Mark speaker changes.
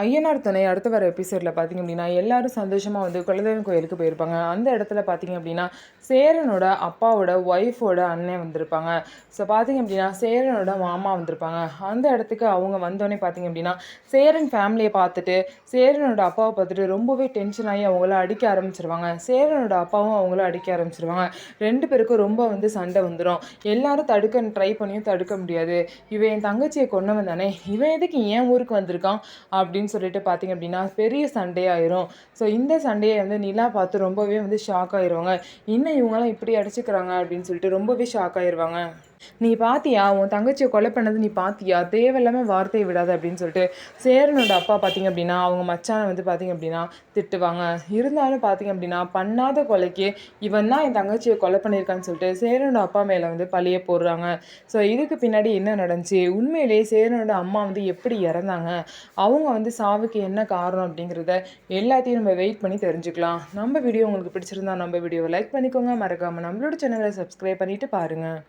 Speaker 1: ஐயனார் துணை அடுத்த வர எபிசோடில் பார்த்தீங்க அப்படின்னா எல்லாரும் சந்தோஷமாக வந்து குலதெய்வம் கோயிலுக்கு போயிருப்பாங்க. அந்த இடத்துல பார்த்தீங்க அப்படின்னா சேரனோட அப்பாவோட ஒய்ஃபோட அண்ணன் வந்திருப்பாங்க. ஸோ பார்த்தீங்க அப்படின்னா சேரனோட மாமா வந்திருப்பாங்க. அந்த இடத்துக்கு அவங்க வந்தோடனே பார்த்தீங்க அப்படின்னா சேரன் ஃபேமிலியை பார்த்துட்டு சேரனோட அப்பாவை பார்த்துட்டு ரொம்பவே டென்ஷன் ஆகி அவங்கள அடிக்க ஆரம்பிச்சிருவாங்க. சேரனோட அப்பாவும் அவங்கள அடிக்க ஆரம்பிச்சிருவாங்க. 2 பேருக்கும் ரொம்ப வந்து சண்டை வந்துடும். எல்லாரும் தடுக்க ட்ரை பண்ணியும் தடுக்க முடியாது. இவன் என் தங்கச்சியை கொன்னவன் தானே, இவன் எதுக்கு ஏன் ஊருக்கு வந்திருக்கான் அப்படின்னு சொல்லிட்டு பார்த்தீங்க அப்படின்னா பெரிய சண்டையாயிரும். ஸோ இந்த சண்டையை வந்து நிலா பார்த்து ரொம்பவே வந்து ஷாக் ஆயிடுவாங்க. இன்னும் இவங்கெல்லாம் இப்படி அடிச்சுக்கிறாங்க அப்படின்னு சொல்லிட்டு ரொம்பவே ஷாக் ஆயிடுவாங்க. நீ பாத்தியா, உன் தங்கச்சியை கொலை பண்ணது நீ பாத்தியா, தேவையில்லாமல் வார்த்தையை விடாத அப்படின்னு சொல்லிட்டு சேரனோட அப்பா பார்த்தீங்க அப்படின்னா அவங்க மச்சானை வந்து பார்த்தீங்க அப்படின்னா திட்டுவாங்க. இருந்தாலும் பார்த்தீங்க அப்படின்னா பண்ணாத கொலைக்கு இவன் தான் என் தங்கச்சியை கொலை பண்ணியிருக்கான்னு சொல்லிட்டு சேரனோட அப்பா மேலே வந்து பழிய போடுறாங்க. ஸோ இதுக்கு பின்னாடி என்ன நடந்துச்சு, உண்மையிலேயே சேரனோட அம்மா வந்து எப்படி இறந்தாங்க, அவங்க வந்து சாவுக்கு என்ன காரணம் அப்படிங்கிறத எல்லாத்தையும் நம்ம வெயிட் பண்ணி தெரிஞ்சுக்கலாம். நம்ம வீடியோ உங்களுக்கு பிடிச்சிருந்தா நம்ம வீடியோவை லைக் பண்ணிக்கோங்க. மறக்காமல் நம்மளோட சேனலை சப்ஸ்கிரைப் பண்ணிட்டு பாருங்கள்.